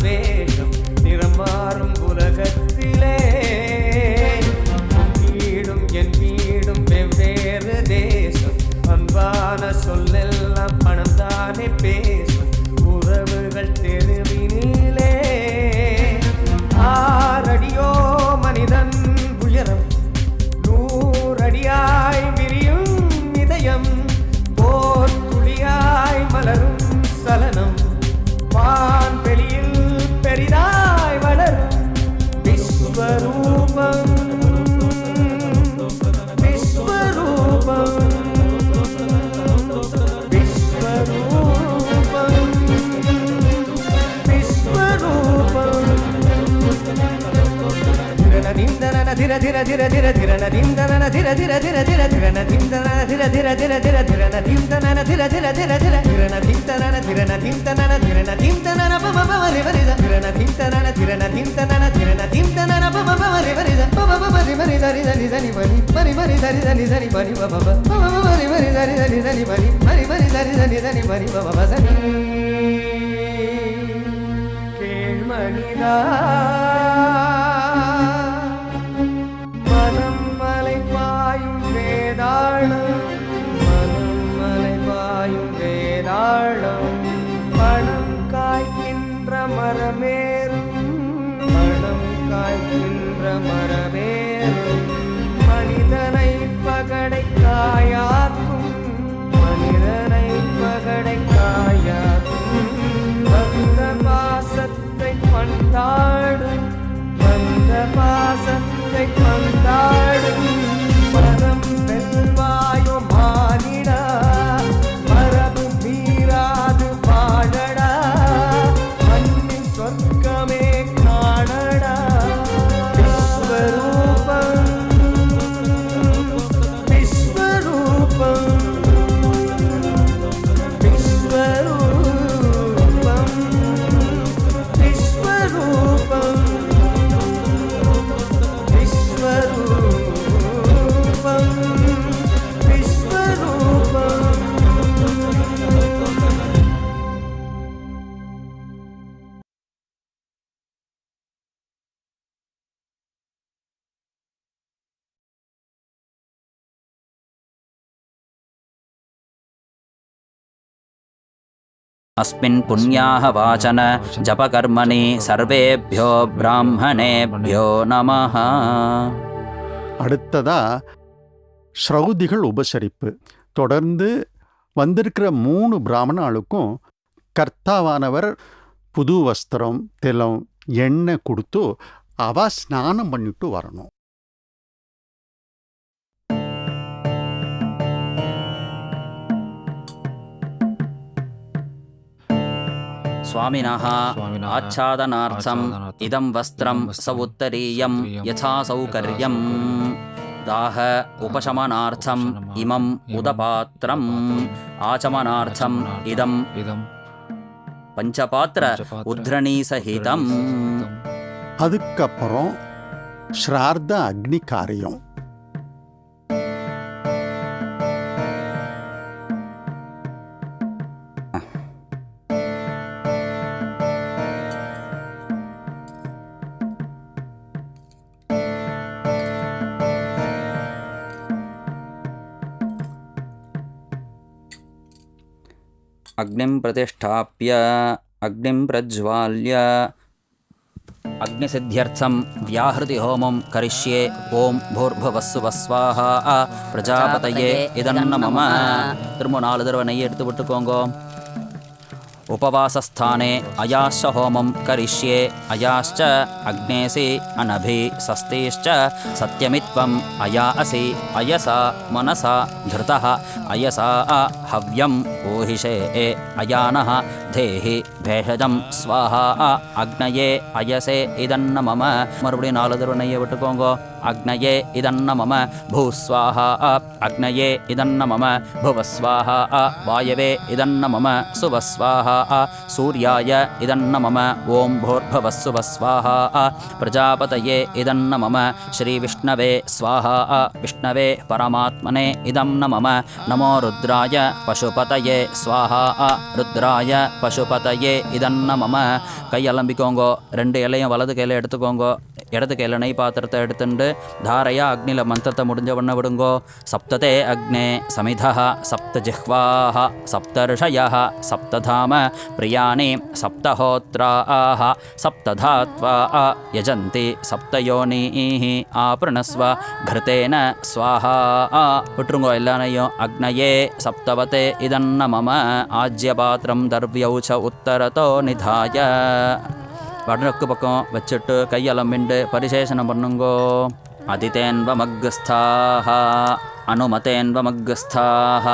வேஷம் நிறம் மாறும் உலகத்திலே வீடும் என் வீடும் வெவ்வேறு தேசம் அன்பான சொல்லெல்லாம் பணம் தானே பேசும் உறவுகள் தெருவினிலே ஆறடியோ மனிதன் உயரம் 100 அடியாய் விரியும் இதயம் போர் துளியாய் மலரும் சலனம் வான் வெளியில் பெரிதாய் வளரும் விஸ்வரூபம் விஸ்வரூபம் விஸ்வரூபம் விஸ்வரூபம் திரநதிந்தன திர திர திர திர திரநதிந்தன திர திர திர திர திரநதிந்தன திர திர திர திர திரநதிந்தன திர திர திர திர திரநதிந்தன திரநதிந்தன திரநதிந்தன பமபமரி வரித திரநதிந்தன திரநதிந்தன திரநதிந்தன பமபமரி வரித பமபமரி மரி தரி தரி தரி மரி மரி மரி தரி தரி தரி மரி பமப பமபமரி மரி தரி தரி தரி மரி மரி மரி தரி தரி தரி மரி பமப சரி கேள்மணிதா மனம் மலை பாயும் வேதாளம் மனம் மலை பாயும் வேதாளம் பணம் காய்க்கின்ற மரமேறும் பணம் காய்க்கின்ற மரமேறும் மனிதனை பகடை காயாக்கும் மனிதனை பகடை காயாக்கும் வந்த பாசத்தை பந்தாடும் வந்த பாசத்தை பந்தாடும் மரம் வெல்வாயோ மானிடா மரபு மீறாது வாழடா மண்ணின் சொர்க்கமே காணடா விஸ்வரூபம் விஸ்வரூபம் விஸ்வரூபம் விஸ்வரூபம் अस्मिन् पुण्याः वाचन जपकर्मणि सर्वेभ्यो ब्राह्मणेभ्यो நமः. அடுத்ததா ஸ்ரௌதிகள் உபசரிப்பு. தொடர்ந்து வந்திருக்கிற 3 பிராமண ஆளுக்கும் கர்த்தாவானவர் புது வஸ்திரம் திலம் எண்ணெய் கொடுத்து அவ ஸ்நானம் பண்ணிட்டு வரணும். स्वामिनः आच्छादनार्थम् इदं वस्त्रं स उत्तरीयं यथा सौकर्यं दाह उपशमनार्थम् इमम् उदपात्रम् आचमनार्थम् इदं पञ्चपात्र उद्धरणीसहितम्. அதுக்கப்புறம் ஸ்ரார்த்த அக்னி காரியம். अग्निं प्रतिष्ठाप्य अग्निं प्रज्वाल्य अग्निसिद्ध्यर्थं व्याहृति होमं करिष्ये. ओम भूर्भुवस्सुवः स्वाहा. प्रजापतये इदन्न मम. திரும்ப 4 தடவை நெய் எடுத்து விட்டுக்கோங்க. उपवासस्थाने अयाश्च होमं करिष्ये. अयाश्च अग्नेसि अनभि सस्तेश्च सत्यमित्वम् अया असि अयसा मनसा धृतः अयसा हव्यम् ऊहिषे अयानः धेहि भेषजं स्वाहा. अग्नये अयसे इदन्न मम. மறுபடியும் 4 தடவை நெய்யை விட்டுக்கோங்க. अग्नये इदन्न मम भूस्वाहा. अग्नये इदन्न मम भुवस्वाहा. वायवे इदन्न मम सुवस्वाहा. सूर्याय इदन्न मम ओम भूर्भुवस्सुवः स्वाहा. प्रजापतये इदन्न मम श्रीविष्णवे स्वाहा. विष्णवे परमात्मने इदं न मम. नमो रुद्राय पशुपतये स्वाहा. रुद्राय பசுபதயே இதன்ன மம. கை அலம்பிக்கோங்கோ, 2 இலையும் வலது கையில் எடுத்துக்கோங்கோ, இடது கையில் நெய் பாத்திரத்தை எடுத்துட்டு தாரையா அக்னியில் மந்திரத்தை முடிஞ்ச பண்ண விடுங்கோ. சப்ததே அக்னே சமிதா சப்த ஜிஹ்வாஹ சப்தர்ஷயः சப்ததாம பிரியாணி சப்தஹோத்ராः சப்ததாத்வா யஜந்தி சப்தயோனீः ஆப்ரணஸ்வ घृतेन स्वाहा. விட்டுருங்கோ எல்லானையும். அக்னயே சப்தவதே இதன்ன மம. ஆஜ்யபாத்திரம் தர்வியௌ ச உத்தரதோ நிதாய. வடக்கு பக்கம் வச்சுட்டு கையலம்பிண்டு பரிசேஷனம் பண்ணுங்கோ. அதிதேன்வமக்ஸ்தாः அனுமதேன்வமக்ஸ்தாः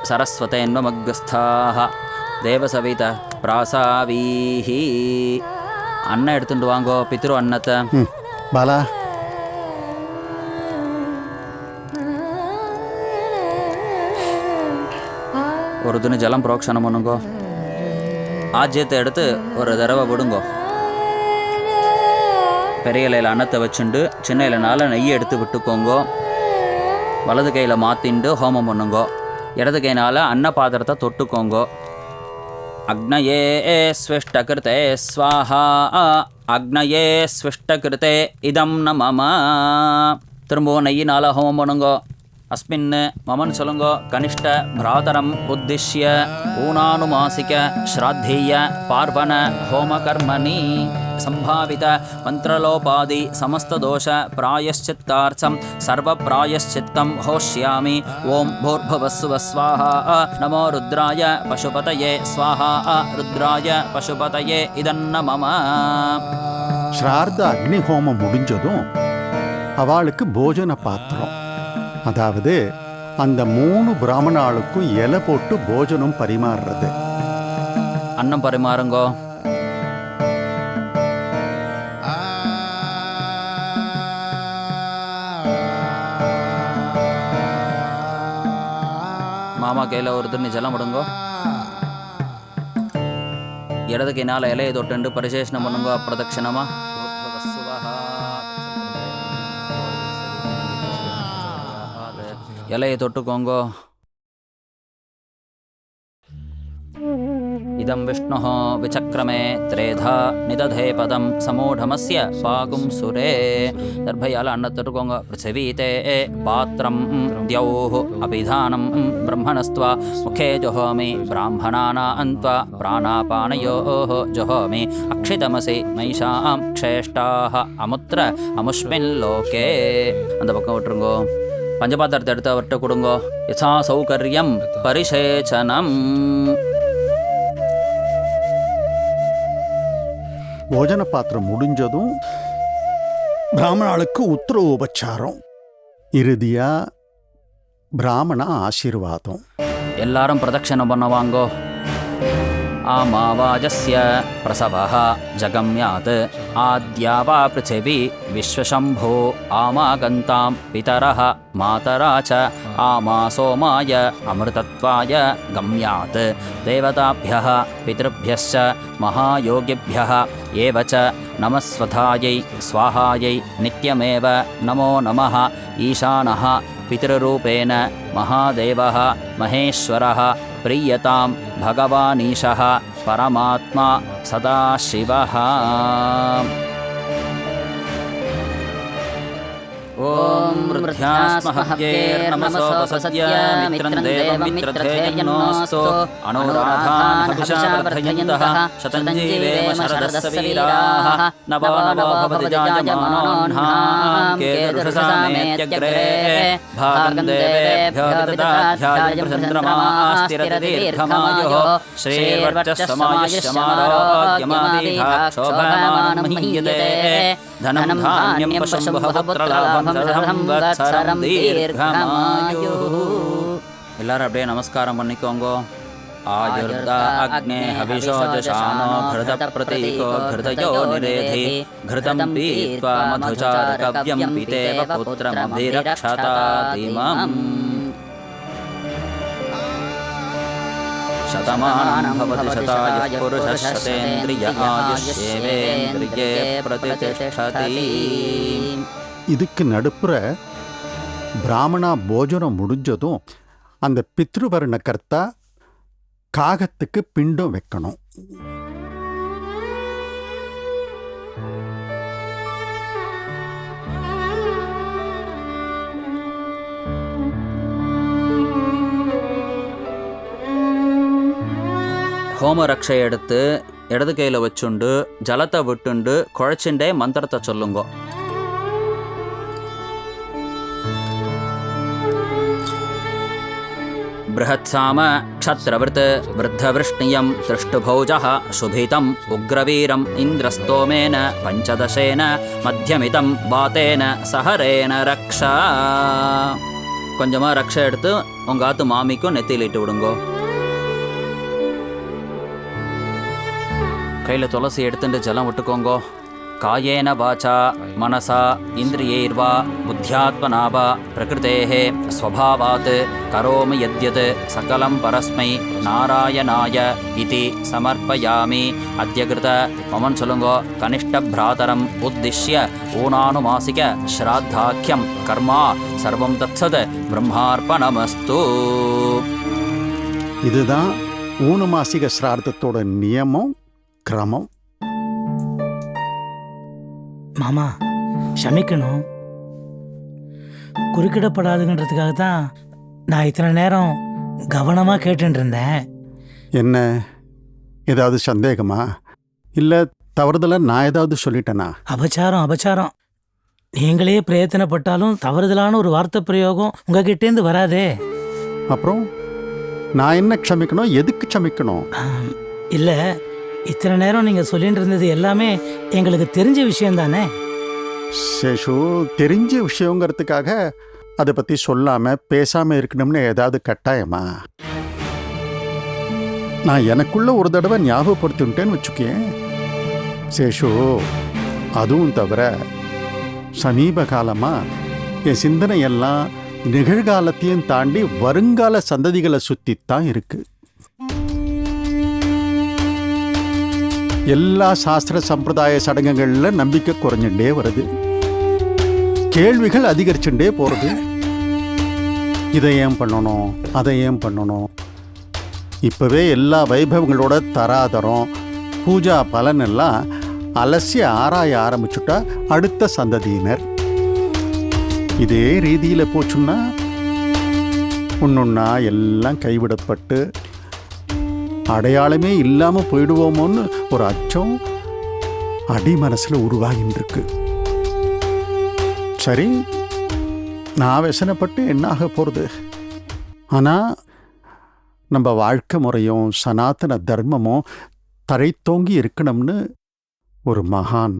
சரஸ்வதேன்வமக்ஸ்தாः தேவசவித பிராசாவீஹி. அன்னம் எடுத்துட்டு வாங்கோ, பித்ரு அன்னத்தை. பாலா, ஒரு துணி ஜலம் புரோக்ஷனம் பண்ணுங்கோ. ஆஜ்யத்தை எடுத்து ஒரு தடவை விடுங்கோ. பெரிய இலையில் அன்னத்தை வச்சுண்டு சின்ன இலைனால நெய்யை எடுத்து விட்டுக்கோங்கோ. வலது கையில் மாற்றிண்டு ஹோமம் பண்ணுங்கோ. இடது கையினால் அன்ன பாத்திரத்தை தொட்டுக்கோங்கோ. அக்னயே ஸ்விஷ்டகிருதே ஸ்வாஹா. அக்னயே ஸ்விஷ்டகிருதே இதம் ந மம. திரும்பவும் நெய்யினால் ஹோமம் பண்ணுங்கோ. அஸ்மின் மமன் சொல்லுங்கோ. கனிஷ்ட பிராதரம் உத்திஷ்ய ஊனானுமாசிக ஸ்ராத்தீய பார்வண ஹோமகர்மணி சம்பாவித மந்திரலோபாதி சமஸ்ததோஷ பிராயஷ்சித்தார்த்தம் சர்வ பிராயஷ்சித்தம் ஹோஷ்யாமி. ஓம் பூர்பவஸ்ஸுவ ஸ்வாஹா. நமோ ருத்ராய பசுபதயே ஸ்வாஹா. ருத்ராய பசுபதயே இதன்ன மம. ஸ்ரார்த்த அக்னி ஹோமம் முடிஞ்சதும் அவளுக்கு போஜன பாத்திரம், அதாவது அந்த 3 பிராமணாளுக்கும் இலை போட்டு போஜனம் பரிமாறுறது. அன்னம் பரிமாறுங்கோ. மாமா கையில் ஒரு துணி ஜலம் விடுங்கோ. இடது கையினால் இலையை தொட்டு பரிசேஷனம் பண்ணுங்கோ. அப்பிரதட்சிணமா இலையை தொட்டுக்கோங்கோ. இதம் விஷ்ணு விசக்ரமே திரேதா நிததே பதம் சமூடமஸ்ய பாகும் சுரே. தர்பையால் அன்னத்தை தொட்டுக்கோங்க. பிருத்திவி தே பாத்திரம் தியௌஹ அபிதானம் பிரம்மணஸ்த்வா முகே ஜொஹோமி பிராமணானாந்த்வா பிராணாபானயோஹ ஜொஹோமி அக்ஷிதமசி மைஷாம் க்ஷேஷ்டாஹ அமுத்ர அமுஷ்மின் லோகே. அந்த பக்கம் விட்டுருங்கோ. பஞ்சபாத்திரத்தை எடுத்து அவர்கிட்ட கொடுங்கோ. யசா சௌகரியம் பரிசேச்சனம். போஜன பாத்திரம் முடிஞ்சதும் பிராமணாளுக்கு உத்தரவு உபச்சாரம், இறுதியா பிராமண ஆசீர்வாதம். எல்லாரும் பிரதட்சணம் பண்ணுவாங்கோ. ஆமாவாஜஸ்ய பிரசவः ஜகம்யாத் ஆத்யாவா பிருத்திவி விஸ்வசம்போ ஆமாகந்தாம் பிதரः மாதரா ச ஆமா சோமாய அமிர்தத்வாய கம்யாத் தேவதாभ्यः பித்ருभ्यश्च மகாயோகிभ्यः ஏவ ச நமஸ்வதாயை ஸ்வாஹாயை நித்யமேவ நமோ நமः. ஈசானः பித்ருரூபேண மகாதேவः மகேஸ்வரः प्रीयतां भगवानीशः परमात्मा सदाशिवः. ओम ृध्यास्महव्येर्नमसोपसद्य मित्रं देवं मित्रधेयन्नोऽस्तु अनुराधान् हविषावर्धयन्तः शतं जीवेम शरदस्य वीराः नवो नवो भवति जायमानोऽह्नां केतुषसामेत्यग्रे भागं देवेभ्यो विदधाध्याय चन्द्रमास्तिरदीर्घमायुः श्रीर्वर्चस्समायुष्यमारोग्यमाविभाक्षोभमानं महीयते धनं धान्यं पशुं बहुपुत्रलाभं எல்லாரும் அப்படியே நமஸ்காரம் பண்ணிக்கோங்கோ. ஆயுர்த அக்னே ஹவிஷோஜசானோ घृत प्रतीको घृतयो निरेधि घृतं पीत्वा मधुचारकव्यं पितेव पुत्रमभिरक्षतातिमम्. शतमानं भवति शतायुः पुरुषः शतेन्द्रिय आयुष्येवेन्द्रिये प्रतिष्ठति. இதுக்கு நடுப்புற பிராமணா போஜனம் முடிஞ்சதும் அந்த பித்ருவர்ண கர்த்தா காகத்துக்கு பிண்டம் வைக்கணும். ஹோமரக்ஷை எடுத்து இடது கையில் வச்சுண்டு ஜலத்தை விட்டுண்டு குழைச்சுண்டே மந்திரத்தை சொல்லுங்கோ. बृहत्साम क्षत्रवृत् वृद्धवृष्णियं दृष्टुभौजः शुभितम् उग्रवीरम् इन्द्रस्तोमेन पञ्चदशेन मध्यमितं वातेन सहरेण रक्षा. கொஞ்சமாக ரக்ஷை எடுத்து உங்கள் ஆத்து மாமிக்கும் நெத்தியில் இட்டு விடுங்கோ. கையில் துளசி எடுத்துட்டு ஜலம் விட்டுக்கோங்கோ. காயேன வாச்சா மனசா இந்திரியைர்வா புத்தியாத்மனாவா பிரகிருதேஹே ஸ்வபாவாத் கரோமி யத்யத் சகலம் பரஸ்மை நாராயணாய இதி சமர்ப்பயாமி. அத்யகிருத மமன் சொல்லுங்கோ. கனிஷ்ட பிராதரம் உத்திஷ்ய ஊனானுமாசிக ஸ்ராத்தாக்கியம் கர்மா சர்வம் தத்சத் பிரம்மார்ப்பணமஸ்து. இதுதான் ஊனமாசிக சிரார்த்தத்தோட நியமம், கிரமம். மாமா க்ஷமிக்கணும். குறுக்கிடப்படாதுன்றதுக்காக தான் நான் இத்தனை நேரம் கவனமாக கேட்டுட்டு இருந்தேன். என்ன, ஏதாவது சந்தேகமா? இல்லை தவறுதலாக நான் ஏதாவது சொல்லிட்டேனா? அபச்சாரம் அபச்சாரம். நீங்களே பிரயத்தனப்பட்டாலும் தவறுதலான ஒரு வார்த்தை பிரயோகம் உங்ககிட்டேருந்து வராதே. அப்புறம் நான் என்ன க்ஷமிக்கணும்? எதுக்கு க்ஷமிக்கணும்? இல்லை, இத்தனை நேரம் நீங்கள் சொல்லிட்டு இருந்தது எல்லாமே எங்களுக்கு தெரிஞ்ச விஷயம் தானே. சேஷு, தெரிஞ்ச விஷயங்கிறதுக்காக அதை பற்றி சொல்லாமல் பேசாமல் இருக்கணும்னு ஏதாவது கட்டாயமா? நான் எனக்குள்ள ஒரு தடவை ஞாபகப்படுத்திட்டேன்னு வச்சுக்கேன் சேஷு. அதுவும் தவிர சமீப காலமாக என் சிந்தனை எல்லாம் நிகழ்காலத்தையும் தாண்டி வருங்கால சந்ததிகளை சுற்றித்தான் இருக்கு. எல்லா சாஸ்திர சம்பிரதாய சடங்குகளில் நம்பிக்கை குறைஞ்சுட்டே வருது, கேள்விகள் அதிகரிச்சுட்டே போகிறது. இதை ஏன் பண்ணணும், அதை ஏன் பண்ணணும்? இப்போவே எல்லா வைபவங்களோட தராதரம் பூஜா பலன் எல்லாம் அலசி ஆராய ஆரம்பிச்சுட்டா அடுத்த சந்ததியினர். இதே ரீதியில் போச்சுன்னா ஒன்னொன்னா எல்லாம் கைவிடப்பட்டு அடையாளமே இல்லாமல் போயிடுவோமோன்னு ஒரு அச்சம் அடி மனசில் உருவாகின்னு இருக்கு. சரி, நான் व्यसனப்பட்டு என்னாக போகிறது? ஆனால் நம்ம வாழ்க்கை முறையும் சனாதன தர்மமும் தழைத்தோங்கி இருக்கணும்னு ஒரு மகான்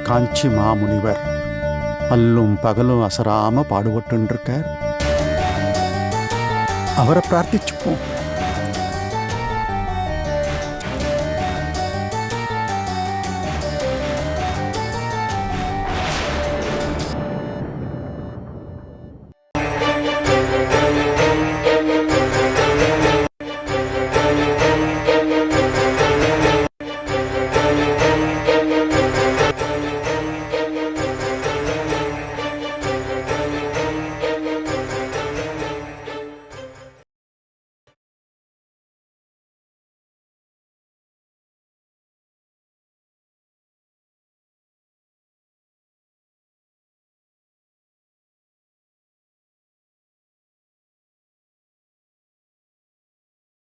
காஞ்சி மாமுனிவர் அல்லும் பகலும் அசராமல் பாடுபட்டுருக்கார். அவரை பிரார்த்திச்சுப்போம்.